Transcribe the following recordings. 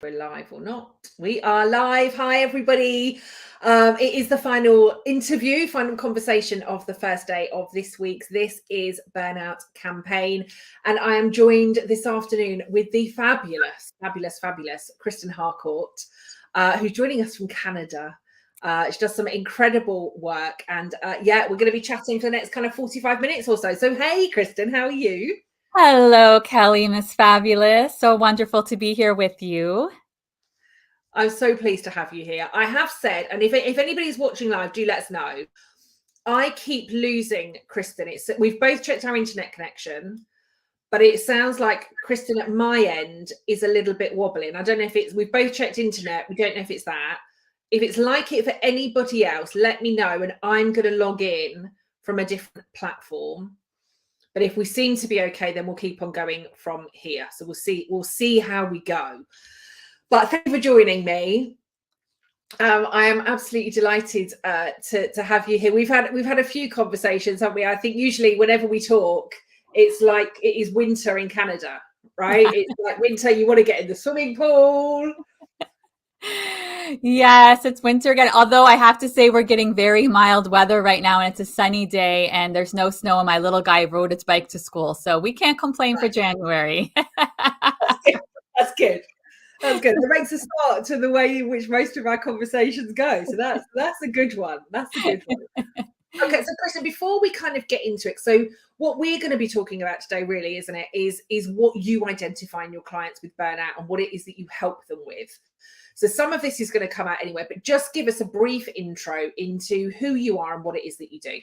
We're live or not. We are live. Hi, everybody. It is the final interview, final conversation of the first day of this week's This Is Burnout campaign. And I am joined this afternoon with the fabulous Kristen Harcourt, who's joining us from Canada. She does some incredible work. And we're going to be chatting for the next kind of 45 minutes or so. So, hey, Kristen, how are you? Hello, Kelly, Miss Fabulous. So wonderful to be here with you. I'm so pleased to have you here. I have said, and if anybody's watching live, do let us know. I keep losing Kristen. We've both checked our internet connection, but it sounds like Kristen at my end is a little bit wobbling. I don't know if we've both checked internet. We don't know if it's that. If it's like it for anybody else, let me know, and I'm going to log in from a different platform. But if we seem to be okay, then we'll keep on going from here. So we'll see how we go. But thank you for joining me. I am absolutely delighted to have you here. We've had a few conversations, haven't we? I think usually whenever we talk, it's like it is winter in Canada, right? It's like winter, you want to get in the swimming pool. Yes, it's winter again. Although I have to say we're getting very mild weather right now and it's a sunny day and there's no snow and my little guy rode its bike to school. So we can't complain for January. That's good. That's good. It makes a start to the way in which most of our conversations go. So that's a good one. That's a good one. Okay, so Kristen, before we kind of get into it, so what we're going to be talking about today, really, isn't it, is what you identify in your clients with burnout and what it is that you help them with. So some of this is going to come out anyway, but just give us a brief intro into who you are and what it is that you do.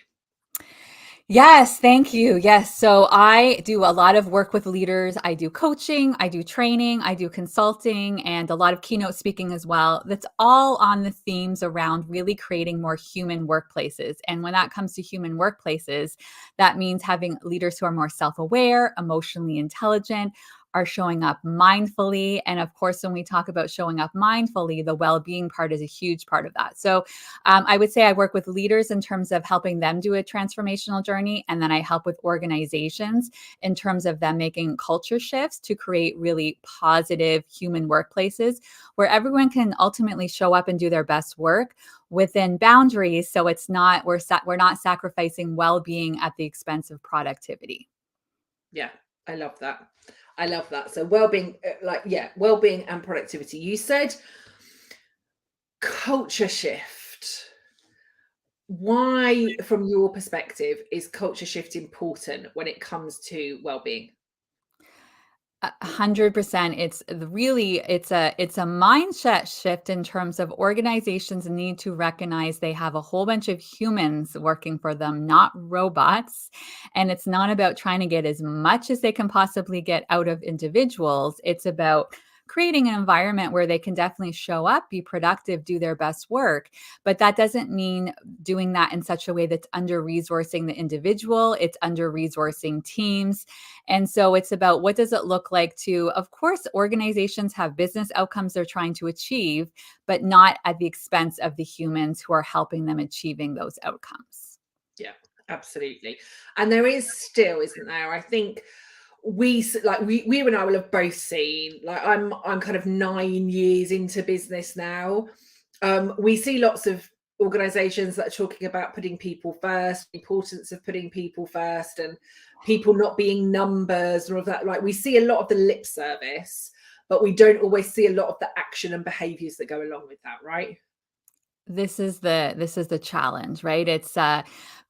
Yes, thank you. Yes. So I do a lot of work with leaders. I do coaching, I do training, I do consulting, and a lot of keynote speaking as well. That's all on the themes around really creating more human workplaces. And when that comes to human workplaces, that means having leaders who are more self-aware, emotionally intelligent, are showing up mindfully. And of course, when we talk about showing up mindfully, the well-being part is a huge part of that. So I would say I work with leaders in terms of helping them do a transformational journey. And then I help with organizations in terms of them making culture shifts to create really positive human workplaces where everyone can ultimately show up and do their best work within boundaries. So it's not, we're not sacrificing well-being at the expense of productivity. Yeah, I love that. I love that. So well-being, well-being and productivity. You said culture shift. Why, from your perspective, is culture shift important when it comes to well-being? 100%. It's a mindset shift in terms of organizations need to recognize they have a whole bunch of humans working for them, not robots. And it's not about trying to get as much as they can possibly get out of individuals. It's about creating an environment where they can definitely show up, be productive, do their best work. But that doesn't mean doing that in such a way that's under resourcing the individual. It's under resourcing teams. And so it's about what does it look like to, of course, organizations have business outcomes they're trying to achieve, but not at the expense of the humans who are helping them achieving those outcomes. Yeah, absolutely. And there is still, isn't there? I think we and I will have both seen, like I'm kind of 9 years into business now. We see lots of organizations that are talking about putting people first, the importance of putting people first, and people not being numbers and all of that. Like we see a lot of the lip service, but we don't always see a lot of the action and behaviors that go along with that, right? This is the challenge, right? It's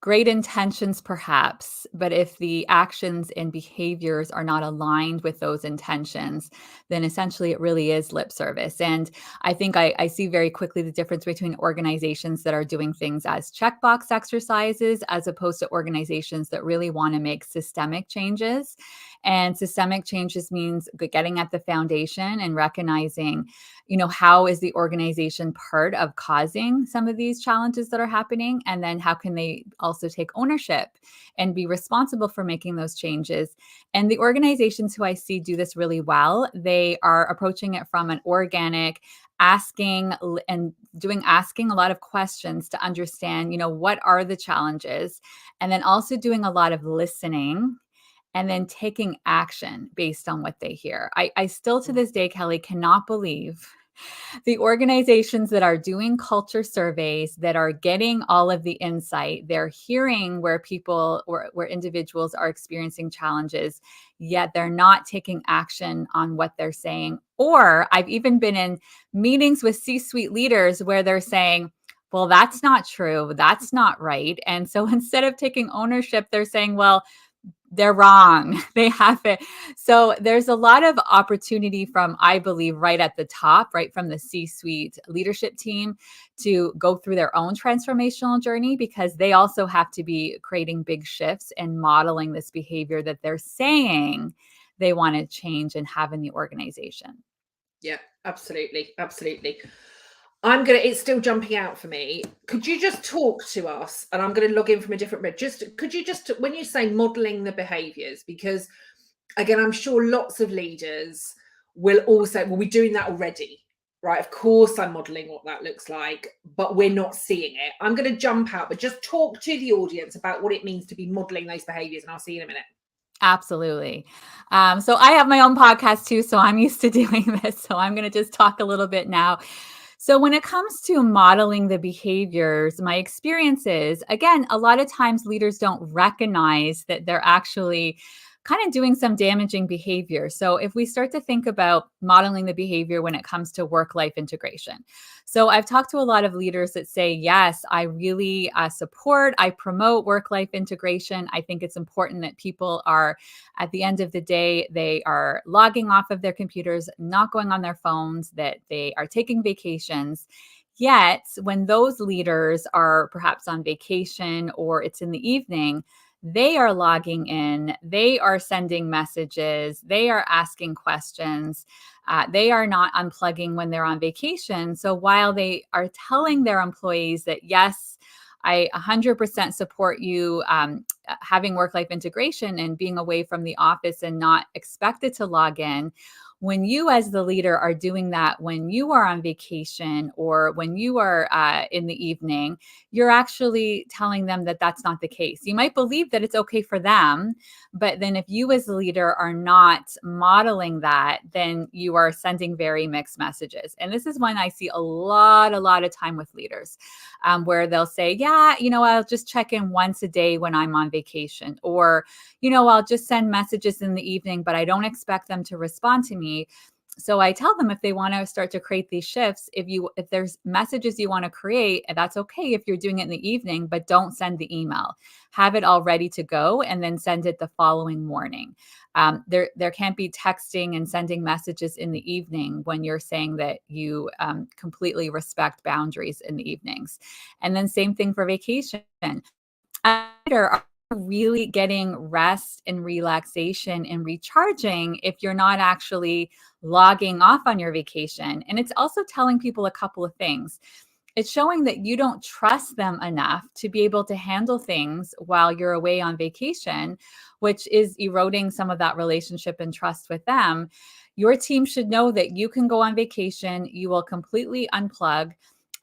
great intentions perhaps, but if the actions and behaviors are not aligned with those intentions, then essentially it really is lip service. And I think I see very quickly the difference between organizations that are doing things as checkbox exercises as opposed to organizations that really want to make systemic changes. And systemic changes means getting at the foundation and recognizing, how is the organization part of causing some of these challenges that are happening? And then how can they also take ownership and be responsible for making those changes? And the organizations who I see do this really well, they are approaching it from an organic, asking a lot of questions to understand, what are the challenges? And then also doing a lot of listening and then taking action based on what they hear. I still to this day, Kelly, cannot believe the organizations that are doing culture surveys, that are getting all of the insight, they're hearing where people or where individuals are experiencing challenges, yet they're not taking action on what they're saying. Or I've even been in meetings with C-suite leaders where they're saying, well, that's not true. That's not right. And so instead of taking ownership, they're saying, well, they're wrong. They have it. So there's a lot of opportunity from, I believe, right at the top, right from the C-suite leadership team to go through their own transformational journey, because they also have to be creating big shifts and modeling this behavior that they're saying they want to change and have in the organization. Yeah, absolutely. Absolutely. It's still jumping out for me. Could you just talk to us? And I'm going to log in from a different bit. Could you just, when you say modeling the behaviors, because again, I'm sure lots of leaders will also, we're doing that already, right? Of course, I'm modeling what that looks like, but we're not seeing it. I'm going to jump out, but just talk to the audience about what it means to be modeling those behaviors. And I'll see you in a minute. Absolutely. So I have my own podcast too, so I'm used to doing this. So I'm going to just talk a little bit now. So when it comes to modeling the behaviors, my experience is, again, a lot of times leaders don't recognize that they're actually kind of doing some damaging behavior. So if we start to think about modeling the behavior when it comes to work-life integration. So I've talked to a lot of leaders that say, yes, I really support, I promote work-life integration. I think it's important that people are, at the end of the day, they are logging off of their computers, not going on their phones, that they are taking vacations. Yet, when those leaders are perhaps on vacation or it's in the evening, they are logging in, they are sending messages, they are asking questions. They are not unplugging when they're on vacation. So while they are telling their employees that, yes, I 100% support you having work-life integration and being away from the office and not expected to log in, when you as the leader are doing that when you are on vacation or when you are in the evening, you're actually telling them that that's not the case. You might believe that it's okay for them, but then if you as the leader are not modeling that, then you are sending very mixed messages. And this is when I see a lot of time with leaders where they'll say, yeah, I'll just check in once a day when I'm on vacation, or, I'll just send messages in the evening, but I don't expect them to respond to me. So I tell them, if they want to start to create these shifts, if there's messages you want to create, that's okay if you're doing it in the evening, but don't send the email. Have it all ready to go and then send it the following morning. There can't be texting and sending messages in the evening when you're saying that you completely respect boundaries in the evenings. And then same thing for vacation. Are really getting rest and relaxation and recharging if you're not actually logging off on your vacation? And it's also telling people a couple of things. It's showing that you don't trust them enough to be able to handle things while you're away on vacation, which is eroding some of that relationship and trust with them. Your team should know that you can go on vacation, you will completely unplug,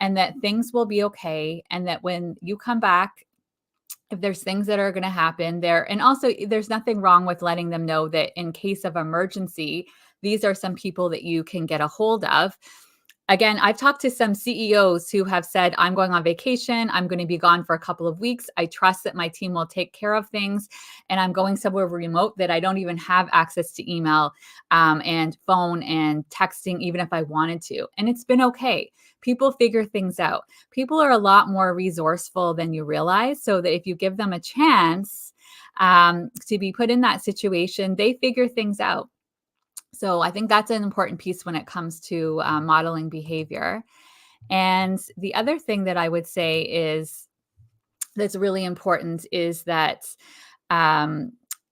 and that things will be okay. And that when you come back, if there's things that are going to happen there, and also there's nothing wrong with letting them know that in case of emergency, these are some people that you can get a hold of. Again, I've talked to some CEOs who have said, I'm going on vacation. I'm going to be gone for a couple of weeks. I trust that my team will take care of things. And I'm going somewhere remote that I don't even have access to email and phone and texting, even if I wanted to. And it's been okay. People figure things out. People are a lot more resourceful than you realize. So that if you give them a chance to be put in that situation, they figure things out. So I think that's an important piece when it comes to modeling behavior. And the other thing that I would say is that's really important is that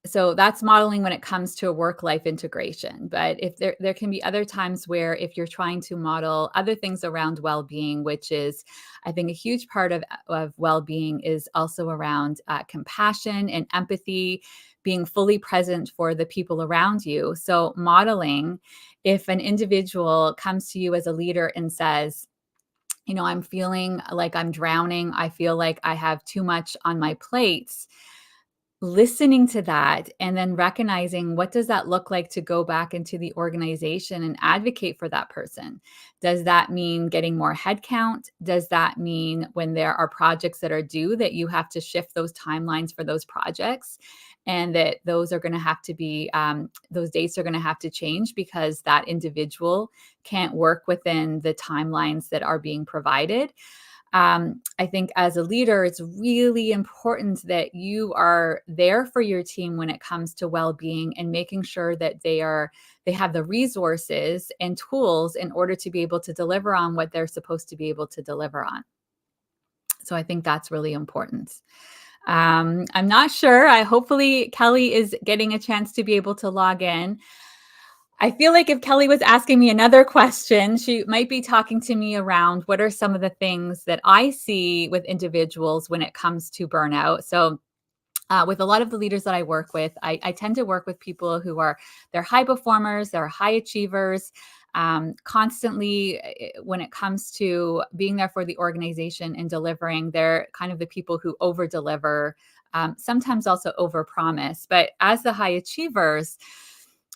so that's modeling when it comes to a work-life integration. But if there can be other times where if you're trying to model other things around well-being, which is, I think, a huge part of well-being is also around compassion and empathy, being fully present for the people around you. So modeling, if an individual comes to you as a leader and says, I'm feeling like I'm drowning, I feel like I have too much on my plates, listening to that and then recognizing what does that look like to go back into the organization and advocate for that person. Does that mean getting more headcount? Does that mean when there are projects that are due that you have to shift those timelines for those projects, and that those are going to have to be those dates are going to have to change because that individual can't work within the timelines that are being provided? I think as a leader, it's really important that you are there for your team when it comes to well-being, and making sure that they have the resources and tools in order to be able to deliver on what they're supposed to be able to deliver on. So I think that's really important. I'm not sure. Hopefully Kelly is getting a chance to be able to log in. I feel like if Kelly was asking me another question, she might be talking to me around what are some of the things that I see with individuals when it comes to burnout. So with a lot of the leaders that I work with, I tend to work with people who they're high performers, they're high achievers, constantly when it comes to being there for the organization and delivering. They're kind of the people who over deliver, sometimes also over promise. But as the high achievers,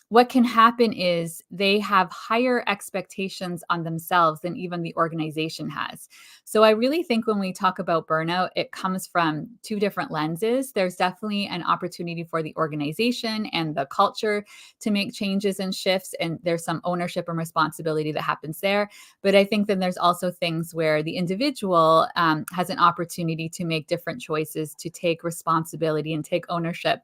what can happen is they have higher expectations on themselves than even the organization has. So I really think when we talk about burnout, it comes from two different lenses. There's definitely an opportunity for the organization and the culture to make changes and shifts, and there's some ownership and responsibility that happens there. But I think then there's also things where the individual has an opportunity to make different choices, to take responsibility and take ownership.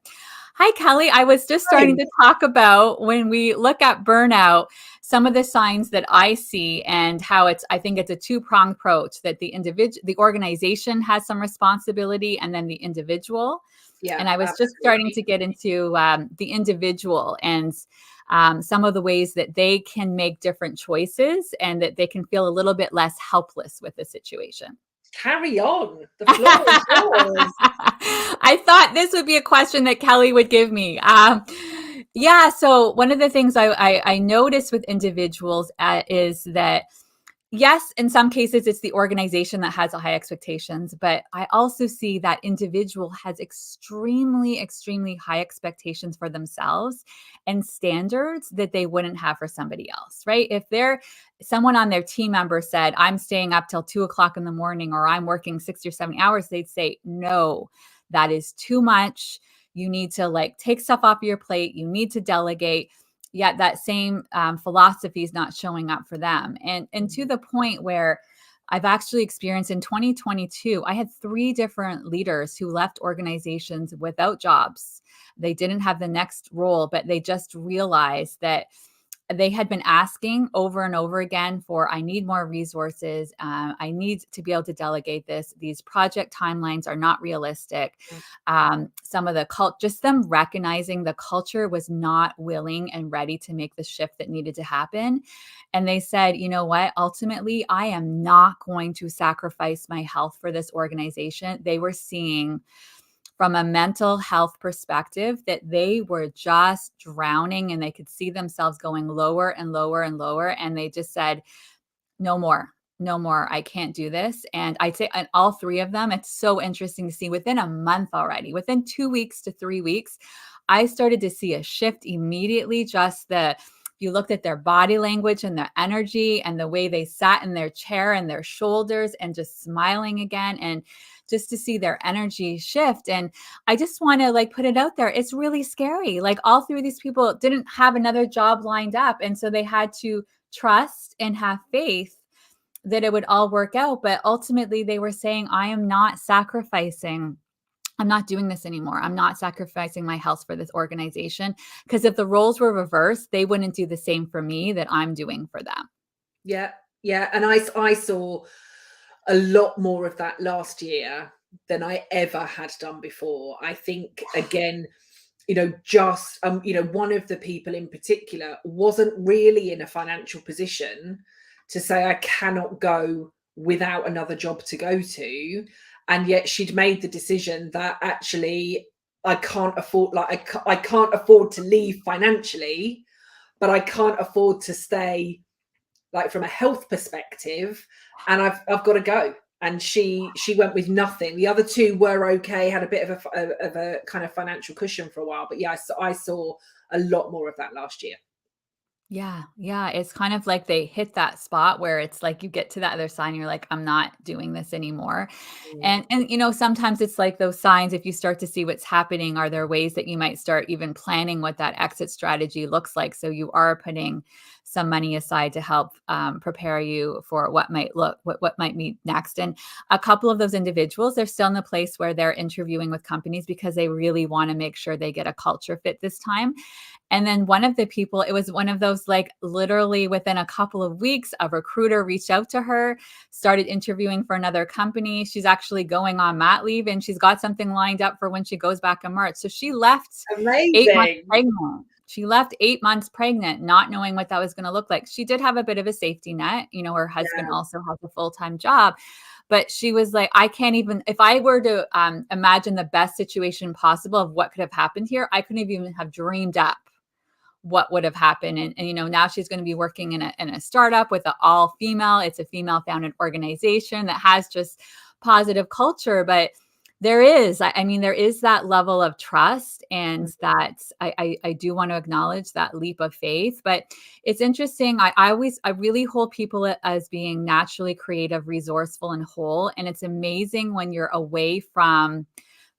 Hi, Kelly. I was just starting to talk about when we look at burnout, some of the signs that I see, and how I think it's a two-pronged approach, that the organization has some responsibility, and then the individual. Yeah, and I was just starting to get into the individual and some of the ways that they can make different choices, and that they can feel a little bit less helpless with the situation. Carry on. The floor is yours. I thought this would be a question that Kelly would give me. Yeah, so one of the things I notice with individuals is that, yes, in some cases, it's the organization that has high expectations, but I also see that individual has extremely, extremely high expectations for themselves and standards that they wouldn't have for somebody else, right? If someone on their team member said, I'm staying up till 2:00 in the morning, or I'm working 60 or 70 hours, they'd say, no, that is too much. You need to take stuff off your plate. You need to delegate. Yet that same philosophy is not showing up for them. And to the point where I've actually experienced in 2022, I had 3 different leaders who left organizations without jobs. They didn't have the next role, but they just realized that they had been asking over and over again for, I need more resources. I need to be able to delegate this. These project timelines are not realistic. Some of just them recognizing the culture was not willing and ready to make the shift that needed to happen. And they said, you know what, ultimately, I am not going to sacrifice my health for this organization. They were seeing from a mental health perspective that they were just drowning, and they could see themselves going lower and lower and lower. And they just said, no more, no more. I can't do this. And I'd say on all 3 of them, it's so interesting to see within a month already, within 2 weeks to 3 weeks, I started to see a shift immediately. You looked at their body language and their energy and the way they sat in their chair and their shoulders and just smiling again, and just to see their energy shift. And I just want to put it out there. It's really scary. All 3 of these people didn't have another job lined up. And so they had to trust and have faith that it would all work out. But ultimately they were saying, I'm not doing this anymore. I'm not sacrificing my health for this organization, because if the roles were reversed, they wouldn't do the same for me that I'm doing for them. Yeah. Yeah. And I saw a lot more of that last year than I ever had done before. I think, again, just, one of the people in particular wasn't really in a financial position to say, I cannot go without another job to go to. And yet she'd made the decision that actually I can't afford, I can't afford to leave financially, but I can't afford to stay from a health perspective, and I've got to go. and she went with nothing. The other two were okay, had a bit of a kind of financial cushion for a while. But yeah, I saw a lot more of that last year. Yeah, yeah, it's kind of like they hit that spot where it's like you get to that other side and you're like, "I'm not doing this anymore." Mm. And, sometimes it's like those signs, if you start to see what's happening, are there ways that you might start even planning what that exit strategy looks like? So you are putting some money aside to help, prepare you for what might be next. And a couple of those individuals, they're still in the place where they're interviewing with companies because they really wanna make sure they get a culture fit this time. And then one of the people, it was one of those, like, literally within a couple of weeks, a recruiter reached out to her, started interviewing for another company. She's actually going on mat leave, and she's got something lined up for when she goes back in March. So she left 8 months Amazing. pregnant. She left 8 months pregnant, not knowing what that was gonna look like. She did have a bit of a safety net. Her husband Yeah. also has a full-time job, but she was like, "I can't even, if I were to, imagine the best situation possible of what could have happened here, I couldn't even have dreamed up what would have happened." And now she's going to be working in a startup with an all female. It's a female founded organization that has just positive culture. But there is that level of trust, and that I do want to acknowledge that leap of faith. But it's interesting. I really hold people as being naturally creative, resourceful, and whole. And it's amazing when you're away from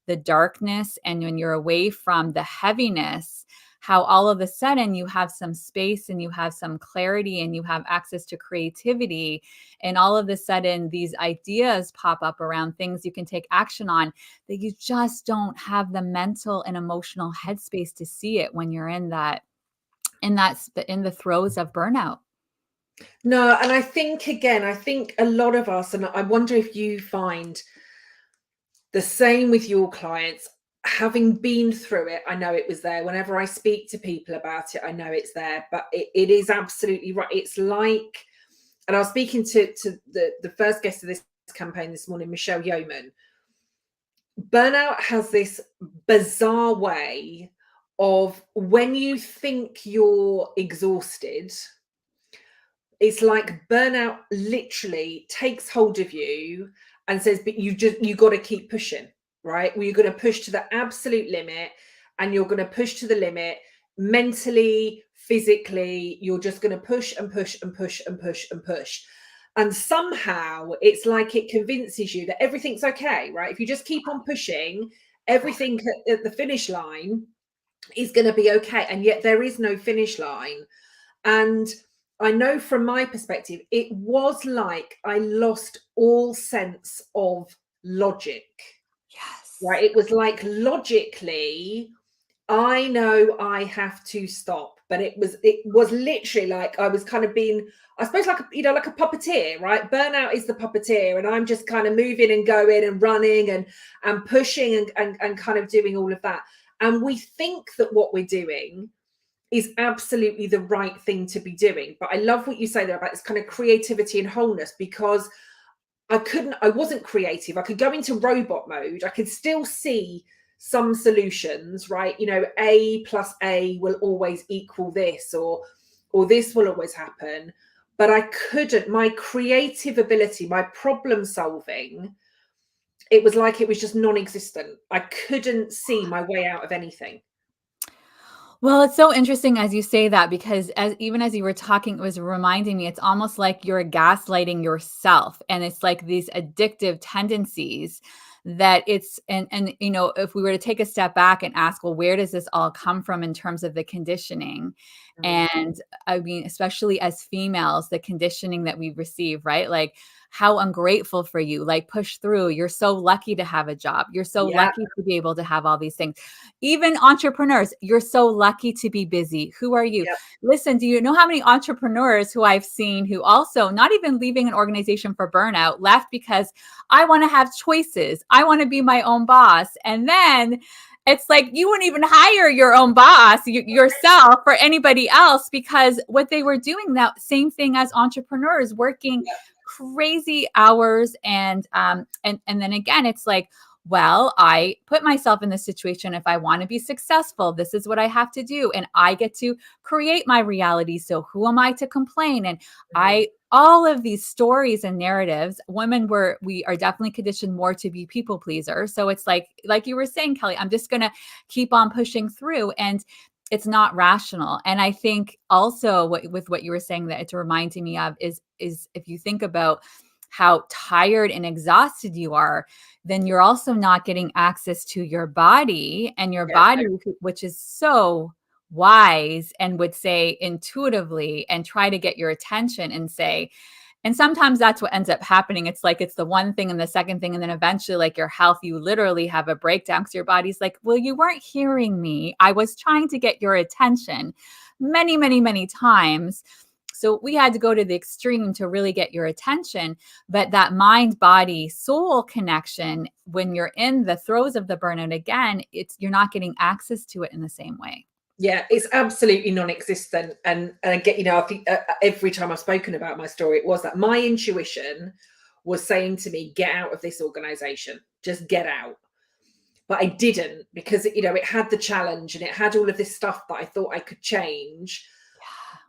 the darkness and when you're away from the heaviness, how all of a sudden you have some space and you have some clarity and you have access to creativity. And all of a sudden these ideas pop up around things you can take action on that you just don't have the mental and emotional headspace to see it when you're in the throes of burnout. No, and I think a lot of us, and I wonder if you find the same with your clients, having been through it, I know it was there. Whenever I speak to people about it, I know it's there, but it is absolutely right. It's like, and I was speaking to the first guest of this campaign this morning, Michelle Yeoman. Burnout has this bizarre way of, when you think you're exhausted, it's like burnout literally takes hold of you and says, but you got to keep pushing, right? Well, you're going to push to the absolute limit, and you're going to push to the limit mentally, physically. You're just going to push and push and push and push and push. And somehow it's like it convinces you that everything's okay, right? If you just keep on pushing, everything at the finish line is going to be okay. And yet there is no finish line. And I know from my perspective, it was like I lost all sense of logic. Yes. Right? It was like, logically, I know I have to stop, but it was literally like I was kind of being, I suppose, like like a puppeteer, right? Burnout is the puppeteer, and I'm just kind of moving and going and running and pushing and kind of doing all of that. And we think that what we're doing is absolutely the right thing to be doing. But I love what you say there about this kind of creativity and wholeness, because I wasn't creative. I could go into robot mode. I could still see some solutions, right? A plus A will always equal this, or this will always happen. But I couldn't, my creative ability, my problem solving, it was like it was just non-existent. I couldn't see my way out of anything. Well, it's so interesting as you say that, because even as you were talking, it was reminding me, it's almost like you're gaslighting yourself, and it's like these addictive tendencies that it's, and if we were to take a step back and ask, well, where does this all come from in terms of the conditioning? And I mean, especially as females, the conditioning that we receive, right? Like, how ungrateful for you, like, push through. You're so lucky to have a job. You're so Yeah. lucky to be able to have all these things. Even entrepreneurs, you're so lucky to be busy. Who are you? Yep. Listen, do you know how many entrepreneurs who I've seen who also, not even leaving an organization for burnout, left because I want to have choices. I want to be my own boss. And then it's like you wouldn't even hire your own boss yourself or anybody else, because what they were doing, that same thing as entrepreneurs, working crazy hours. And then again, it's like, well, I put myself in this situation. If I want to be successful, this is what I have to do. And I get to create my reality. So who am I to complain? And I all of these stories and narratives. We are definitely conditioned more to be people pleasers. So it's like you were saying, Kelly, I'm just going to keep on pushing through, and it's not rational. And I think also with what you were saying that it's reminding me of is if you think about how tired and exhausted you are, then you're also not getting access to your body, and your body, which is so wise and would say intuitively and try to get your attention and say, and sometimes that's what ends up happening. It's like it's the one thing and the second thing, and then eventually, like your health, you literally have a breakdown because your body's like, well, you weren't hearing me. I was trying to get your attention many, many, many times. So we had to go to the extreme to really get your attention. But that mind, body, soul connection, when you're in the throes of the burnout again, you're not getting access to it in the same way. Yeah, it's absolutely non-existent. And again, I think every time I've spoken about my story, it was that my intuition was saying to me, get out of this organization, just get out. But I didn't, because it had the challenge and it had all of this stuff that I thought I could change.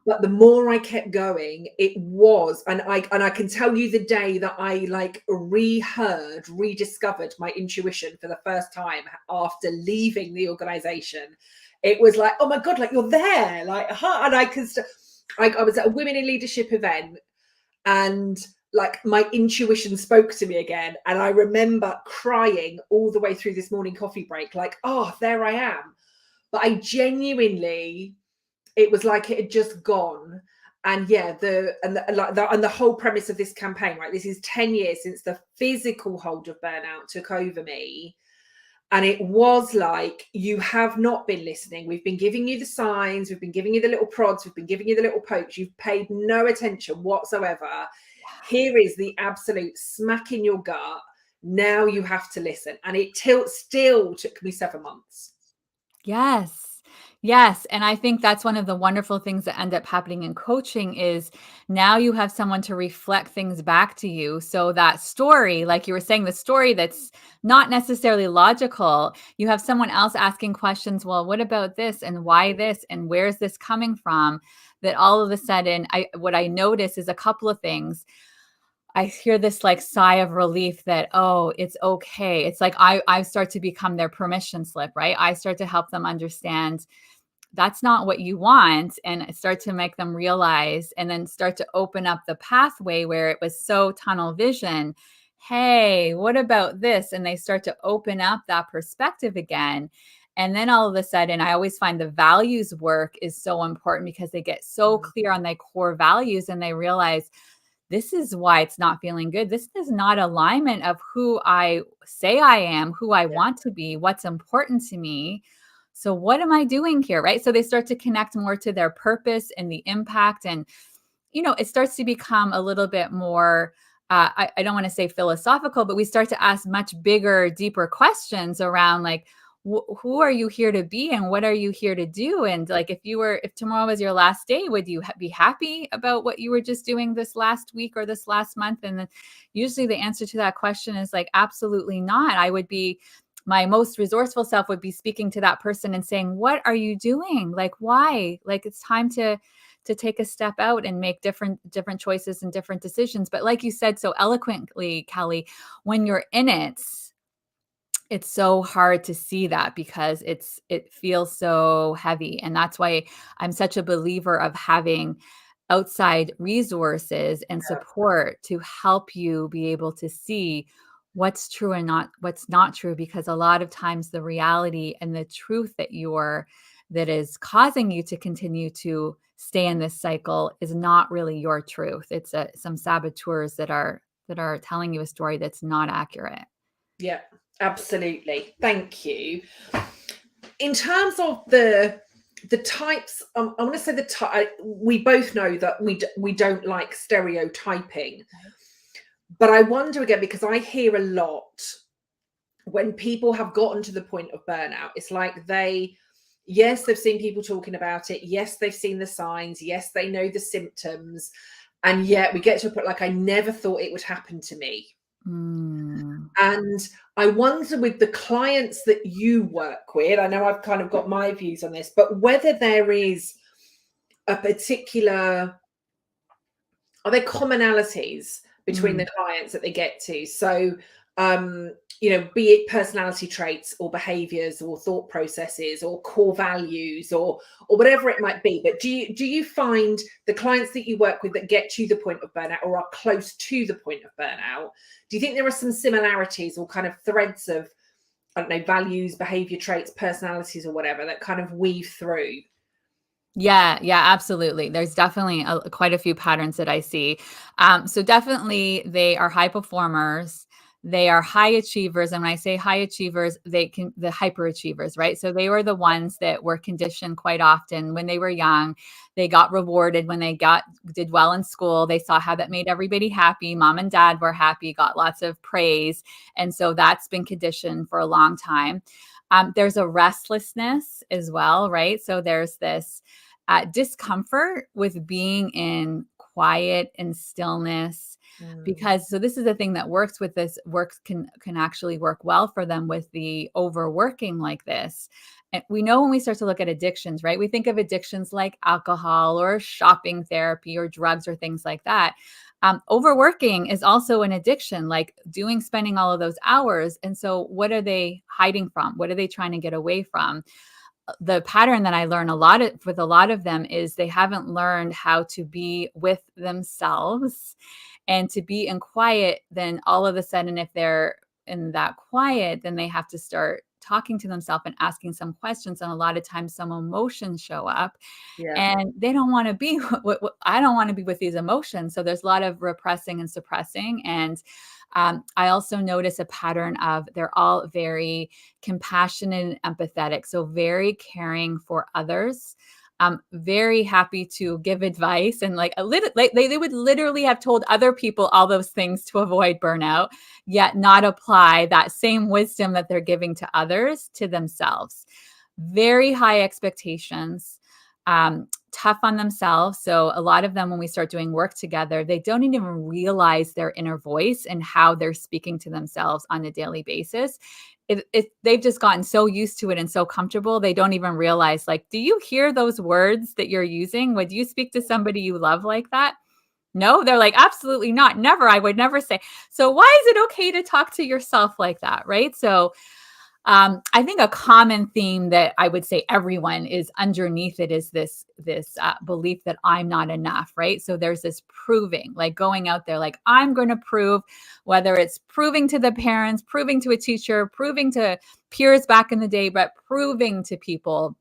But the more I kept going, it was, and I can tell you the day that I rediscovered my intuition for the first time after leaving the organization. It was like, oh my God, like you're there, like, huh? And I was at a women in leadership event, and like my intuition spoke to me again. And I remember crying all the way through this morning coffee break, like, oh, there I am. But I genuinely, it was like it had just gone. And yeah, the whole premise of this campaign, right? This is 10 years since the physical hold of burnout took over me. And it was like, you have not been listening. We've been giving you the signs. We've been giving you the little prods. We've been giving you the little pokes. You've paid no attention whatsoever. Here is the absolute smack in your gut. Now you have to listen. And it still took me 7 months. Yes. Yes. And I think that's one of the wonderful things that end up happening in coaching is now you have someone to reflect things back to you. So that story, like you were saying, the story that's not necessarily logical, you have someone else asking questions. Well, what about this? And why this? And where's this coming from? That all of a sudden, what I notice is a couple of things. I hear this like sigh of relief that, oh, it's okay. It's like I start to become their permission slip, right? I start to help them understand that's not what you want, and start to make them realize, and then start to open up the pathway where it was so tunnel vision. Hey, what about this? And they start to open up that perspective again. And then all of a sudden, I always find the values work is so important because they get so clear on their core values, and they realize this is why it's not feeling good. This is not alignment of who I say I am, who I want to be, what's important to me. So what am I doing here, right? So they start to connect more to their purpose and the impact. And, it starts to become a little bit more, I don't want to say philosophical, but we start to ask much bigger, deeper questions around like, who are you here to be and what are you here to do? And like, if tomorrow was your last day, would you be happy about what you were just doing this last week or this last month? And then usually the answer to that question is like, absolutely not. My most resourceful self would be speaking to that person and saying, what are you doing? Like, why? Like, it's time to take a step out and make different choices and different decisions. But like you said so eloquently, Kelly, when you're in it, it's so hard to see that because it feels so heavy. And that's why I'm such a believer of having outside resources and support to help you be able to see what's true and what's not true, because a lot of times the reality and the truth that is causing you to continue to stay in this cycle is not really your truth. It's some saboteurs that are telling you a story that's not accurate. Yeah, absolutely. Thank you. In terms of the types, I want to say the type. We both know that we don't like stereotyping. But I wonder again, because I hear a lot when people have gotten to the point of burnout, it's like yes, they've seen people talking about it. Yes, they've seen the signs. Yes, they know the symptoms. And yet we get to a point like, I never thought it would happen to me. And I wonder with the clients that you work with, I know I've kind of got my views on this, but whether there is a particular are there commonalities between the Mm. clients that they get to? So, be it personality traits or behaviors or thought processes or core values or whatever it might be. But do you find the clients that you work with that get to the point of burnout or are close to the point of burnout, do you think there are some similarities or kind of threads of, I don't know, values, behavior traits, personalities, or whatever that kind of weave through? Yeah, absolutely. There's definitely quite a few patterns that I see. So definitely they are high performers. They are high achievers. And when I say high achievers, the hyperachievers, right? So they were the ones that were conditioned quite often when they were young. They got rewarded when they did well in school. They saw how that made everybody happy. Mom and dad were happy, got lots of praise. And so that's been conditioned for a long time. There's a restlessness as well, right? So there's this discomfort with being in quiet and stillness, because so this is the thing that works with this works can actually work well for them with the overworking like this. And we know when we start to look at addictions, right? We think of addictions like alcohol or shopping therapy or drugs or things like that. Overworking is also an addiction, like spending all of those hours. And so what are they hiding from? What are they trying to get away from? The pattern that I learn with a lot of them is they haven't learned how to be with themselves and to be in quiet. Then all of a sudden, if they're in that quiet, then they have to start talking to themselves and asking some questions. And a lot of times some emotions show up Yeah. and they don't want to be I don't want to be with these emotions. So there's a lot of repressing and suppressing. And I also notice a pattern of they're all very compassionate and empathetic, so very caring for others, very happy to give advice, and like a little like they would literally have told other people all those things to avoid burnout, yet not apply that same wisdom that they're giving to others to themselves. Very high expectations, tough on themselves. So a lot of them, when we start doing work together, they don't even realize their inner voice and how they're speaking to themselves on a daily basis. If they've just gotten so used to it and so comfortable, they don't even realize, like, do you hear those words that you're using? Would you speak to somebody you love like that? No, they're like, absolutely not. Never. I would never say. So why is it okay to talk to yourself like that? Right. So I think a common theme that I would say everyone is underneath it is this belief that I'm not enough, right? So there's this proving, like going out there, like I'm going to prove, whether it's proving to the parents, proving to a teacher, proving to peers back in the day, but proving to people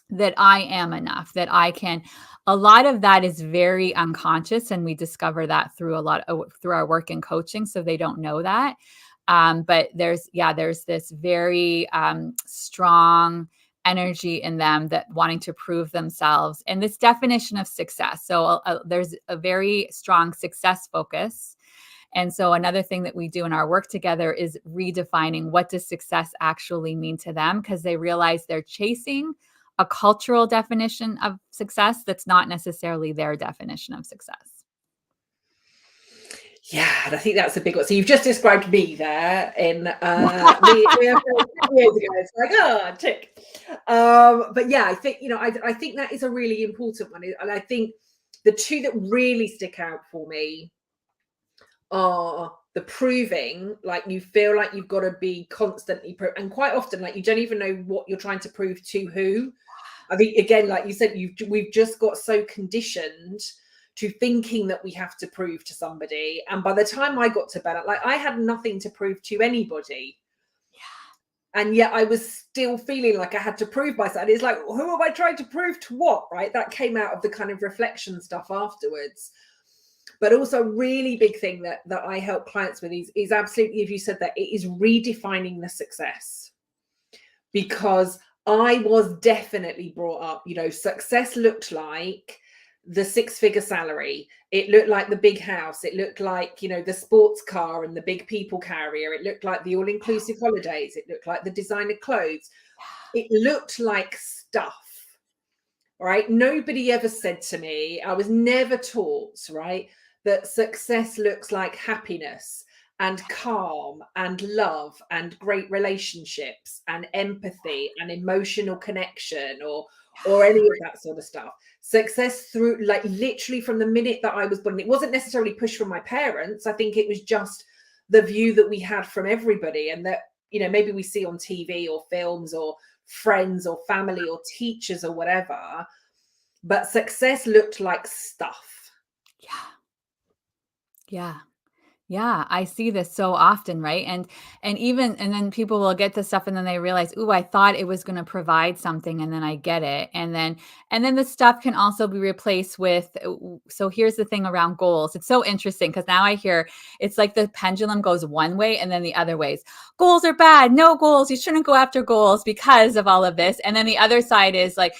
that I am enough, that I can. A lot of that is very unconscious, and we discover that through through our work in coaching, so they don't know that. But there's this very strong energy in them that wanting to prove themselves, and this definition of success. So there's a very strong success focus. And so another thing that we do in our work together is redefining what does success actually mean to them, because they realize they're chasing a cultural definition of success that's not necessarily their definition of success. Yeah, and I think that's a big one. So you've just described me there in we have years ago. It's like, oh, tick. But yeah, I think I think that is a really important one, and I think the two that really stick out for me are the proving, like you feel like you've got to be constantly and quite often like you don't even know what you're trying to prove to who. I think again, like you said, we've just got so conditioned to thinking that we have to prove to somebody. And by the time I got to bed, like I had nothing to prove to anybody. Yeah. And yet I was still feeling like I had to prove myself. And it's like, who am I trying to prove to what? Right. That came out of the kind of reflection stuff afterwards. But also a really big thing that I help clients with is absolutely, if you said that, it is redefining the success. Because I was definitely brought up, success looked like the 6-figure salary. It looked like the big house. It looked like, the sports car and the big people carrier. It looked like the all-inclusive holidays. It looked like the designer clothes. It looked like stuff, right? Nobody ever said to me, I was never taught, right, that success looks like happiness and calm and love and great relationships and empathy and emotional connection or or any of that sort of stuff. Success through, like, literally from the minute that I was born. It wasn't necessarily pushed from my parents. I think it was just the view that we had from everybody, and that, you know, maybe we see on TV or films or friends or family or teachers or whatever. But success looked like stuff. Yeah. Yeah. Yeah, I see this so often, right? And then people will get this stuff and then they realize, "Ooh, I thought it was gonna provide something and then I get it." And then the stuff can also be replaced with so here's the thing around goals. It's so interesting because now I hear it's like the pendulum goes one way and then the other ways. Goals are bad. No goals. You shouldn't go after goals because of all of this. And then the other side is like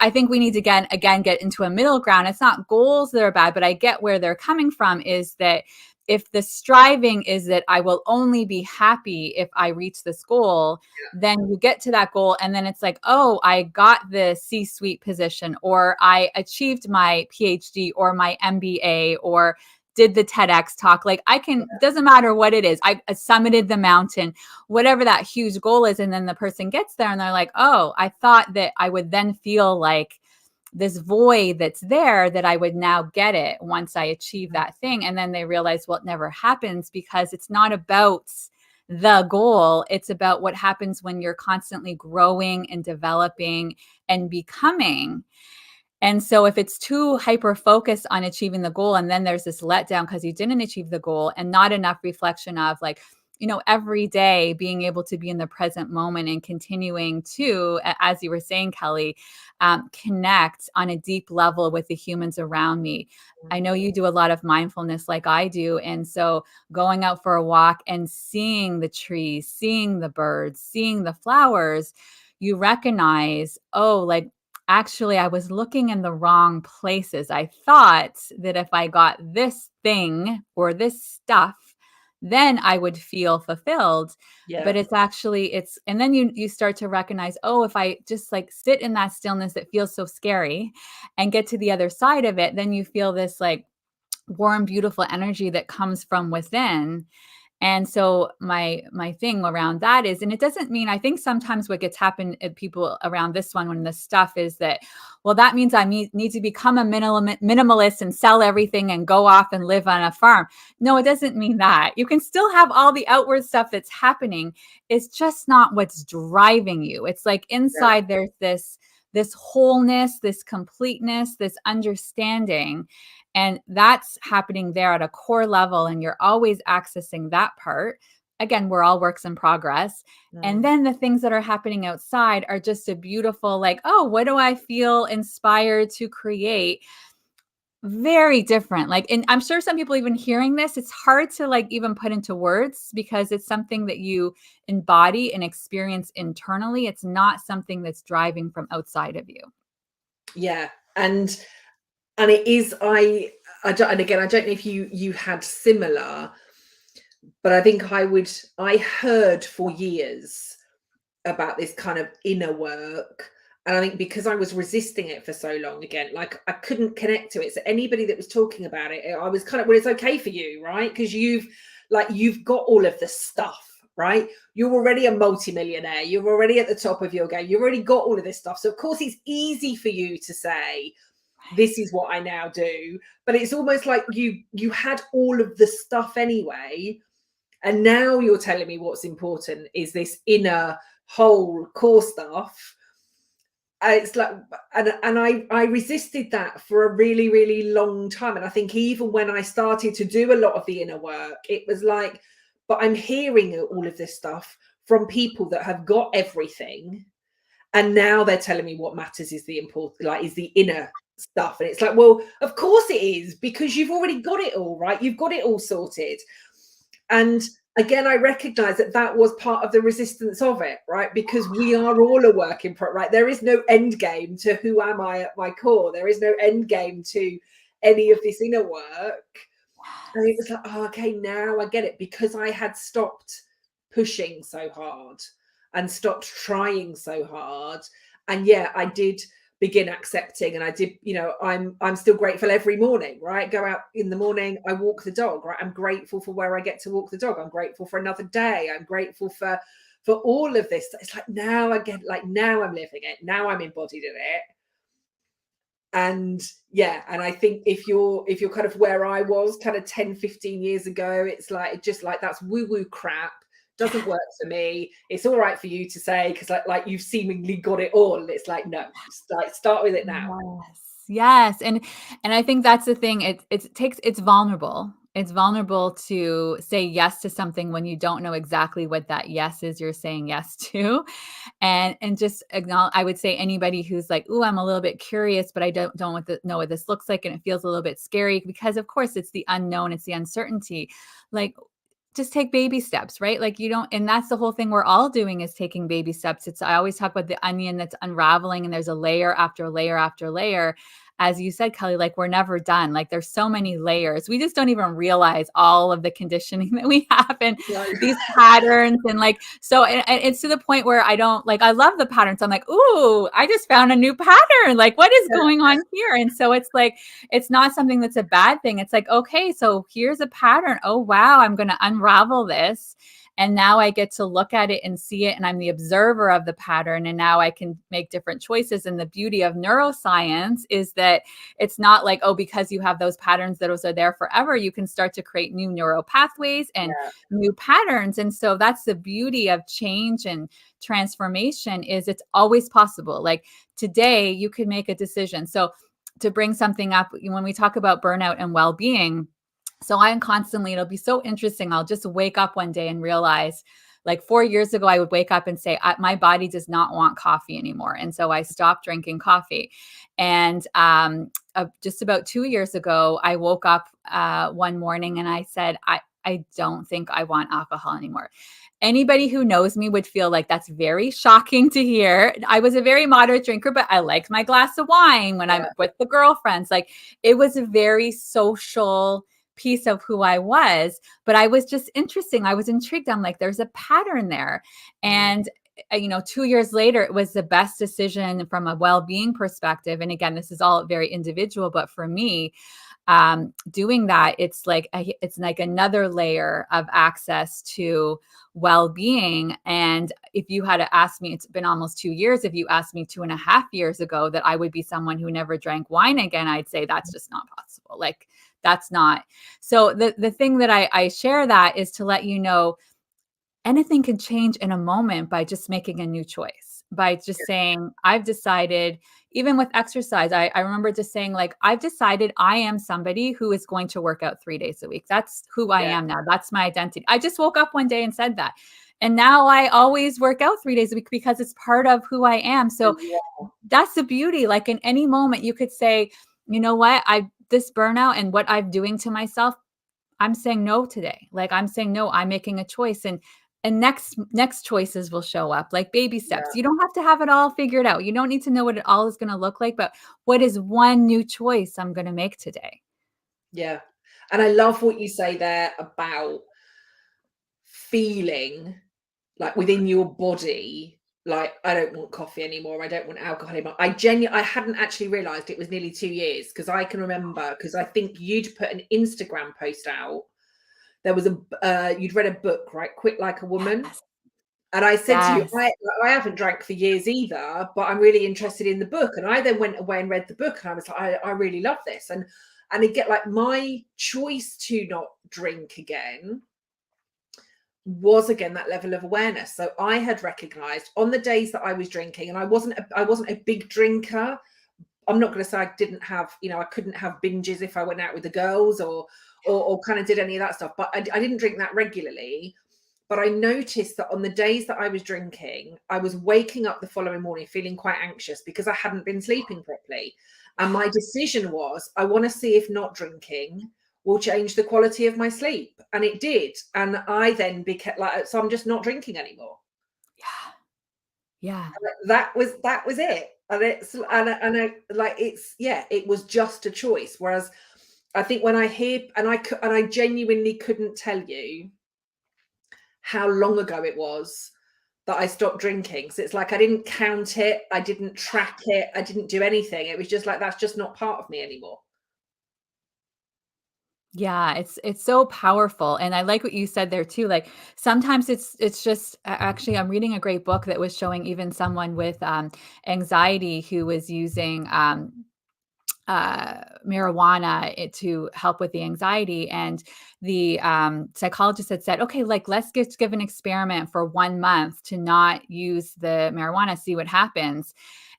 I think we need to again get into a middle ground. It's not goals that are bad, but I get where they're coming from is that if the striving is that I will only be happy if I reach this goal, then you get to that goal and then it's like, oh, I got the C-suite position, or I achieved my PhD or my MBA, or did the TEDx talk. Like I can, doesn't matter what it is. I summited the mountain, whatever that huge goal is. And then the person gets there and they're like, oh, I thought that I would then feel like this void that's there, that I would now get it once I achieve that thing. And then they realize, well, it never happens because it's not about the goal. It's about what happens when you're constantly growing and developing and becoming. And so if it's too hyper focused on achieving the goal, and then there's this letdown because you didn't achieve the goal, and not enough reflection of like, every day being able to be in the present moment and continuing to, as you were saying, Kelly, connect on a deep level with the humans around me. I know you do a lot of mindfulness like I do. And so going out for a walk and seeing the trees, seeing the birds, seeing the flowers, you recognize, oh, like, actually, I was looking in the wrong places. I thought that if I got this thing or this stuff, then I would feel fulfilled. Yeah. But it's actually, and then you start to recognize, oh, if I just like sit in that stillness that feels so scary and get to the other side of it, then you feel this like warm, beautiful energy that comes from within. And so my thing around that is, and it doesn't mean, I think sometimes what gets happened at people around this one, when this stuff is that, well, that means I need to become a minimalist and sell everything and go off and live on a farm. No, it doesn't mean that. You can still have all the outward stuff that's happening. It's just not what's driving you. It's like inside there's this wholeness, this completeness, this understanding. And that's happening there at a core level. And you're always accessing that part. Again, we're all works in progress. And then the things that are happening outside are just a beautiful, like, oh, what do I feel inspired to create? Very different. Like, and I'm sure some people even hearing this, it's hard to like even put into words because it's something that you embody and experience internally. It's not something that's driving from outside of you. Yeah. And it is, and again, I don't know if you had similar, but I think I heard for years about this kind of inner work. And I think because I was resisting it for so long, again, like I couldn't connect to it. So anybody that was talking about it, I was kind of, well, it's okay for you, right? Because you've got all of the stuff, right? You're already a multimillionaire. You're already at the top of your game. You've already got all of this stuff. So of course it's easy for you to say, this is what I now do. But it's almost like you had all of the stuff anyway. And now you're telling me what's important is this inner whole core stuff. It's like, and I resisted that for a really, really long time. And I think even when I started to do a lot of the inner work, it was like, but I'm hearing all of this stuff from people that have got everything. And now they're telling me what matters is the important, like, is the inner stuff. And it's like, well, of course it is, because you've already got it all, right? You've got it all sorted. And again, I recognize that was part of the resistance of it, right? Because we are all a work in progress, right? There is no end game to who am I at my core. There is no end game to any of this inner work. And it was like, oh, okay, now I get it, because I had stopped pushing so hard and stopped trying so hard. And yeah, I did begin accepting, and I did, I'm still grateful every morning, right? Go out in the morning, I walk the dog, right? I'm grateful for where I get to walk the dog. I'm grateful for another day. I'm grateful for for all of this. It's like, now I get, like, now I'm living it, now I'm embodied in it. And yeah, and I think if you're kind of where I was kind of 10, 15 years ago, it's like, just like, that's woo-woo crap, doesn't work for me. It's all right for you to say, because like you've seemingly got it all. And it's like, no, like, start with it now. Yes. And I think that's the thing. It's vulnerable. It's vulnerable to say yes to something when you don't know exactly what that yes is you're saying yes to. And just acknowledge, I would say anybody who's like, "Ooh, I'm a little bit curious, but I don't know what this looks like, and it feels a little bit scary," because of course it's the unknown, it's the uncertainty. Like, just take baby steps, right? Like, you don't, and that's the whole thing we're all doing, is taking baby steps. I always talk about the onion that's unraveling, and there's a layer after layer after layer. As you said, Kelly, like, we're never done. Like, there's so many layers. We just don't even realize all of the conditioning that we have and these patterns. And like, so, and it's to the point where I don't, like, I love the patterns. I'm like, ooh, I just found a new pattern. Like, what is going on here? And so it's like, it's not something that's a bad thing. It's like, okay, so here's a pattern. Oh, wow, I'm going to unravel this. And now I get to look at it and see it, and I'm the observer of the pattern. And now I can make different choices. And the beauty of neuroscience is that it's not like, oh, because you have those patterns, those are there forever. You can start to create new neural pathways and new patterns. And so that's the beauty of change and transformation, is it's always possible. Like, today you can make a decision. So to bring something up, when we talk about burnout and well-being, so I'm constantly, it'll be so interesting. I'll just wake up one day and realize, like 4 years ago, I would wake up and say, my body does not want coffee anymore. And so I stopped drinking coffee. And just about 2 years ago, I woke up one morning and I said, I don't think I want alcohol anymore. Anybody who knows me would feel like that's very shocking to hear. I was a very moderate drinker, but I liked my glass of wine when I'm with the girlfriends. Like, it was a very social piece of who I was, but I was just interesting. I was intrigued. I'm like, there's a pattern there. And 2 years later, it was the best decision from a well-being perspective. And again, this is all very individual, but for me, doing that, it's like another layer of access to well-being. And if you had to ask me, it's been almost 2 years. If you asked me 2.5 years ago that I would be someone who never drank wine again, I'd say that's just not possible. Like, that's not. So the thing that I share that is to let you know, anything can change in a moment by just making a new choice, by just saying, I've decided. Even with exercise, I remember just saying, like, I've decided I am somebody who is going to work out 3 days a week. That's who I am now. That's my identity. I just woke up one day and said that. And now I always work out 3 days a week because it's part of who I am. So that's the beauty. Like, in any moment you could say, you know what, this burnout and what I'm doing to myself, I'm saying no today. Like, I'm saying no, I'm making a choice. And next choices will show up, like baby steps. You don't have to have it all figured out. You don't need to know what it all is going to look like, but what is one new choice I'm going to make today? Yeah. And I love what you say there about feeling like within your body, like, I don't want coffee anymore, I don't want alcohol anymore. I hadn't actually realized it was nearly 2 years, because I can remember, because I think you'd put an Instagram post out. There was you'd read a book, right? Quit Like a Woman. And I said to you, I haven't drank for years either, but I'm really interested in the book. And I then went away and read the book, and I was like, I really love this. And again, like, my choice to not drink again was, again, that level of awareness. So I had recognized on the days that I was drinking, and I wasn't a big drinker. I'm not going to say I didn't have, I couldn't have binges if I went out with the girls or kind of did any of that stuff, but I didn't drink that regularly. But I noticed that on the days that I was drinking, I was waking up the following morning feeling quite anxious because I hadn't been sleeping properly. And my decision was, I want to see if not drinking will change the quality of my sleep. And it did. And I then became like, so I'm just not drinking anymore. Yeah. That was it. And it was just a choice. Whereas I think when I hear, and I genuinely couldn't tell you how long ago it was that I stopped drinking. So it's like, I didn't count it, I didn't track it, I didn't do anything. It was just like, that's just not part of me anymore. Yeah, it's so powerful. And I like what you said there too. Like sometimes it's just actually I'm reading a great book that was showing even someone with anxiety who was using marijuana to help with the anxiety. And the psychologist had said, okay, like let's give an experiment for 1 month to not use the marijuana, see what happens.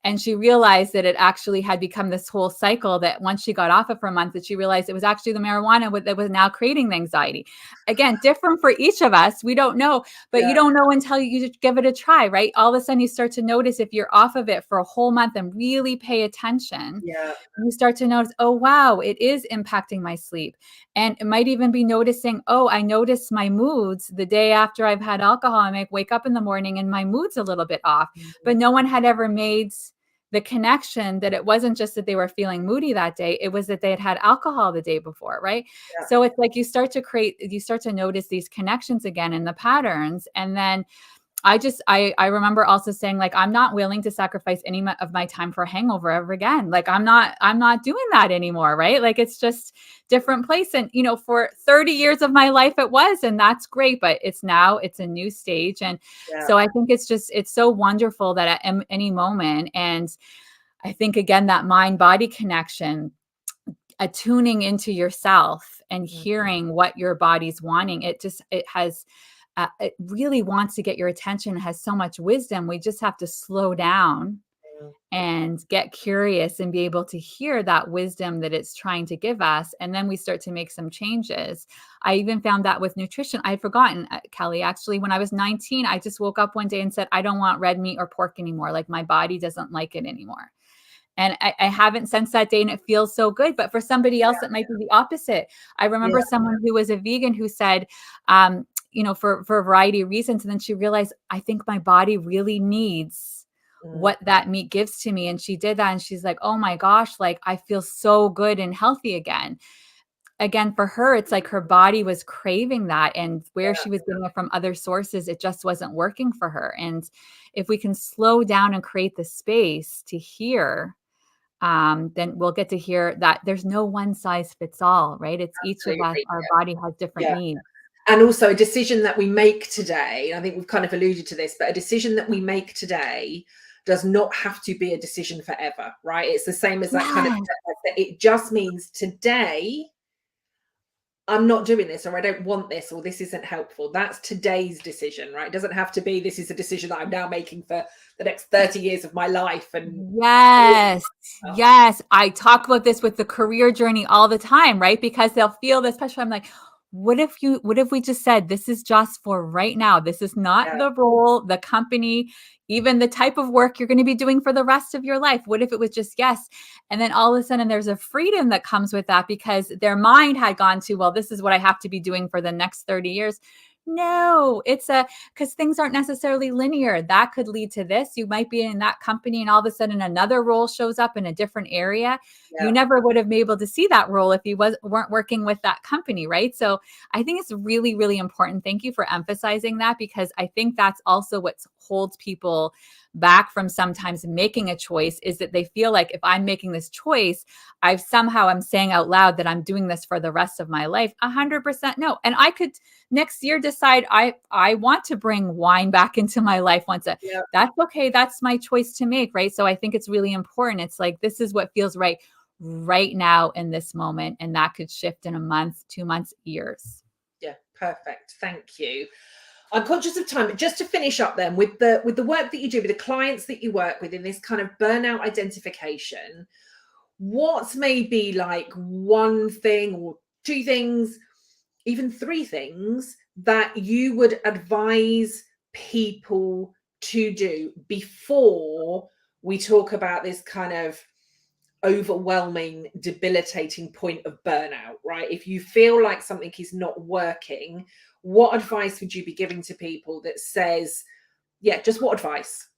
And she realized that it actually had become this whole cycle that once she got off it for a month, that she realized it was actually the marijuana that was now creating the anxiety. Again, different for each of us. We don't know, but you Yeah, don't know until you give it a try, right? All of a sudden you start to notice if you're off of it for a whole month and really pay attention, yeah, you start to notice, oh, wow, it is impacting my sleep. And it might even be noticing, oh, I notice my moods the day after I've had alcohol. I might wake up in the morning and my mood's a little bit off. But mhm, no one had ever made the connection that it wasn't just that they were feeling moody that day, it was that they had had alcohol the day before, right? yeah, So it's like you start to notice these connections again in the patterns. And then I remember also saying, like, I'm not willing to sacrifice any of my time for a hangover ever again. Like I'm not doing that anymore, right? Like it's just different place. And for 30 years of my life it was, and that's great, but it's a new stage. And yeah, so I think it's so wonderful that at any moment. And I think again that mind body connection, attuning into yourself and mhm, hearing what your body's wanting, it really wants to get your attention. It has so much wisdom. We just have to slow down mhm. and get curious and be able to hear that wisdom that it's trying to give us. And then we start to make some changes. I even found that with nutrition. I had forgotten, Kelly, actually, when I was 19, I just woke up one day and said, I don't want red meat or pork anymore. Like my body doesn't like it anymore. And I haven't since that day, and it feels so good. But for somebody else, it might be the opposite. I Yeah, remember someone who was a vegan who said, for a variety of reasons, and then she realized, I think my body really needs mm, what that meat gives to me. And she did that, and she's like, oh my gosh, like I feel so good and healthy again. Again, for her, it's like her body was craving that, and where yeah, she was getting it from other sources, it just wasn't working for her. And if we can slow down and create the space to hear, then we'll get to hear that there's no one size fits all, right? It's each of us, absolutely. our body has different Yeah. needs. And also a decision that we make today, I think we've kind of alluded to this, but a decision that we make today does not have to be a decision forever, right? It's the same as that kind of Yes. it just means today I'm not doing this, or I don't want this, or this isn't helpful. That's today's decision, right? It doesn't have to be this is a decision that I'm now making for the next 30 years of my life. And Yes. Yes. I talk about this with the career journey all the time, right? Because they'll feel this pressure. I'm like, what if we just said this is just for right now? This is not yeah, the role, the company, even the type of work you're going to be doing for the rest of your life. What if it was just yes? And then all of a sudden there's a freedom that comes with that because their mind had gone to, well, this is what I have to be doing for the next 30 years. No, because things aren't necessarily linear. That could lead to this. You might be in that company and all of a sudden another role shows up in a different area. You yeah, never would have been able to see that role if you weren't working with that company, right? So I think it's really, really important. Thank you for emphasizing that because I think that's also what holds people back from sometimes making a choice is that they feel like if I'm making this choice, I'm saying out loud that I'm doing this for the rest of my life. 100% no. And I could next year decide I want to bring wine back into my life yeah. that's okay. That's my choice to make, right? So I think it's really important. It's like this is what feels right now in this moment, and that could shift in a month, 2 months, years. Yeah, perfect. Thank you. I'm conscious of time, but just to finish up then with the work that you do with the clients that you work with in this kind of burnout identification, what's maybe like one thing or two things, even three things that you would advise people to do before we talk about this kind of overwhelming, debilitating point of burnout, right? If you feel like something is not working, what advice would you be giving to people that says, yeah, just what advice?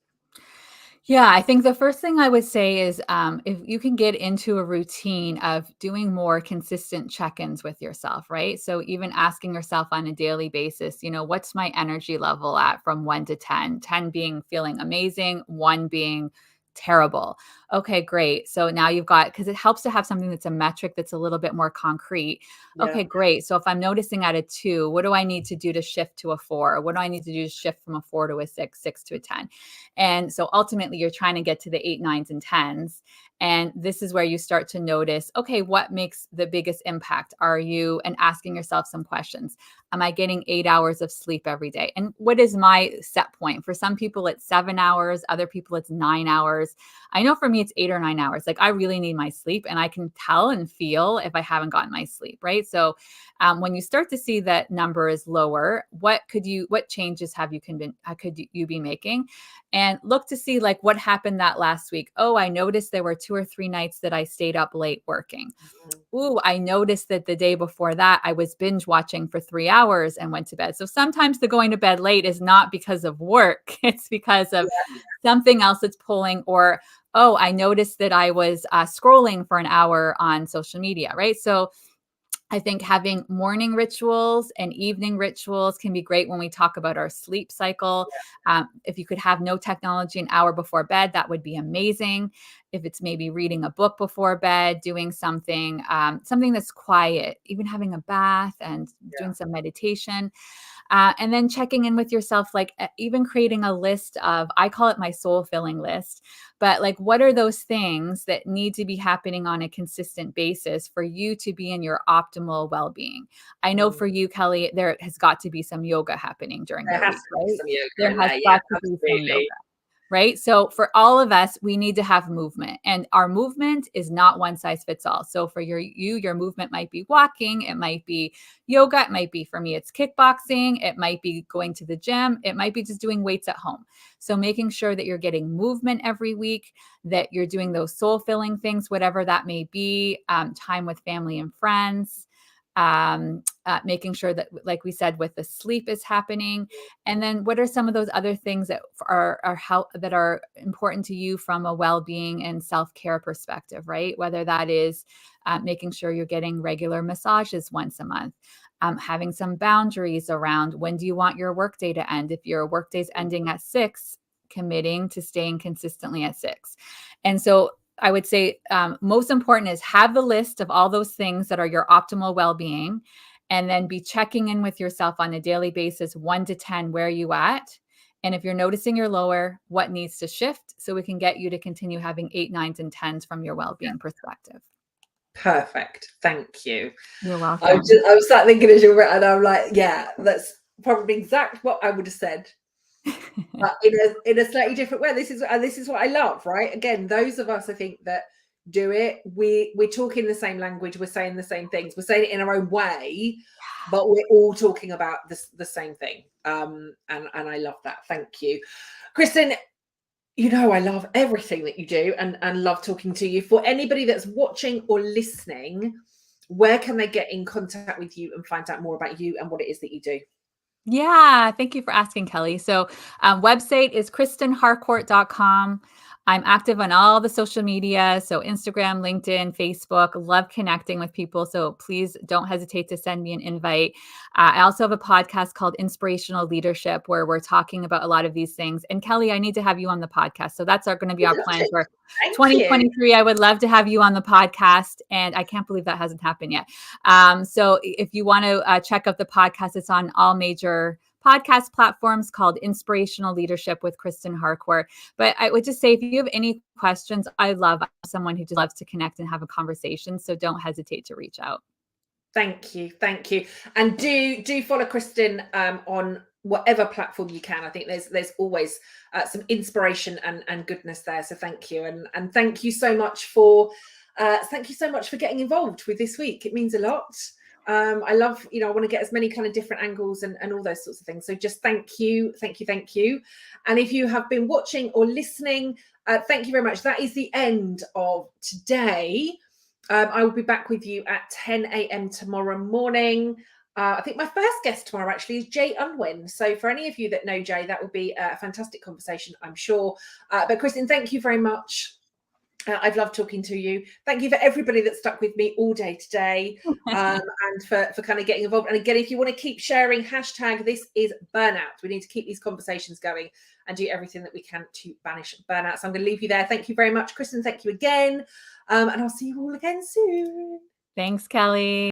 Yeah, I think the first thing I would say is if you can get into a routine of doing more consistent check ins with yourself, right? So even asking yourself on a daily basis, what's my energy level at from 1 to 10? 10 being feeling amazing, 1 being Terrible. Okay, great. So now you've got, because it helps to have something that's a metric that's a little bit more concrete. Yeah. Okay, great. So if I'm noticing at a 2, what do I need to do to shift to a 4? What do I need to do to shift from a 4 to a 6, 6 to a 10? And so ultimately you're trying to get to the 8, 9s, and 10s. And this is where you start to notice, okay, what makes the biggest impact? And asking yourself some questions. Am I getting 8 hours of sleep every day? And what is my set point? For some people, it's 7 hours. Other people, it's 9 hours. I know for me, it's 8 or 9 hours. Like, I really need my sleep, and I can tell and feel if I haven't gotten my sleep, right? So when you start to see that number is lower, what changes could you be making? And look to see, like, what happened that last week. Oh, I noticed there were 2 or 3 nights that I stayed up late working. Ooh, I noticed that the day before that I was binge watching for 3 hours and went to bed. So sometimes the going to bed late is not because of work. It's because of something else that's pulling. Or, oh, I noticed that I was scrolling for an hour on social media, right? So I think having morning rituals and evening rituals can be great when we talk about our sleep cycle. If you could have no technology an hour before bed, that would be amazing. If it's maybe reading a book before bed, doing something that's quiet, even having a bath and doing some meditation. And then checking in with yourself, like even creating a list of, I call it my soul filling list, but like, what are those things that need to be happening on a consistent basis for you to be in your optimal well-being? I know for you, Kelly, there has got to be some yoga happening during the week, right? Some yoga There in has there. got to be some yoga. Right? So for all of us, we need to have movement, and our movement is not one size fits all. So for your movement might be walking, it might be yoga, it might be, for me, it's kickboxing, it might be going to the gym, it might be just doing weights at home. So making sure that you're getting movement every week, that you're doing those soul filling things, whatever that may be, time with family and friends, making sure that, like we said, with the sleep is happening. And then what are some of those other things that are important to you from a well-being and self-care perspective, right? Whether that is making sure you're getting regular massages once a month, having some boundaries around when do you want your workday to end. If your workday's ending at 6, committing to staying consistently at 6. And so I would say most important is have the list of all those things that are your optimal well-being, and then be checking in with yourself on a daily basis, 1 to 10, where are you at? And if you're noticing you're lower, what needs to shift so we can get you to continue having 8, 9s, and 10s from your well-being perspective. Perfect. Thank you. You're welcome. I was sat thinking as you were, and I'm like, yeah, that's probably exactly what I would have said. But in a slightly different way. This is what I love, right? Again, those of us, I think, that do it, we're talking the same language, we're saying the same things, we're saying it in our own way, but we're all talking about the same thing. And I love that. Thank you, Kristen. I love everything that you do, and love talking to you. For anybody that's watching or listening, where can they get in contact with you and find out more about you and what it is that you do? Yeah, thank you for asking, Kelly. So website is kristenharcourt.com. I'm active on all the social media, so Instagram, LinkedIn, Facebook. Love connecting with people, so please don't hesitate to send me an invite. I also have a podcast called Inspirational Leadership, where we're talking about a lot of these things. And Kelly, I need to have you on the podcast. So that's going to be our plan for 2023. I would love to have you on the podcast, and I can't believe that hasn't happened yet. So if you want to check out the podcast, it's on all major podcast platforms, called Inspirational Leadership with Kristen Harcourt. But I would just say, if you have any questions, I'm someone who just loves to connect and have a conversation. So don't hesitate to reach out. Thank you. And do follow Kristen on whatever platform you can. I think there's always some inspiration and goodness there. So thank you, and thank you so much for getting involved with this week. It means a lot. I love, I want to get as many kind of different angles and all those sorts of things. So just thank you. And if you have been watching or listening, thank you very much. That is the end of today. I will be back with you at 10 a.m. tomorrow morning. I think my first guest tomorrow actually is Jay Unwin. So for any of you that know Jay, that will be a fantastic conversation, I'm sure. But Kristen, thank you very much. I've loved talking to you. Thank you for everybody that stuck with me all day today, and for kind of getting involved. And again, if you want to keep sharing, hashtag this is burnout. We need to keep these conversations going and do everything that we can to banish burnout. So I'm going to leave you there. Thank you very much, Kristen. Thank you again. And I'll see you all again soon. Thanks, Kelly.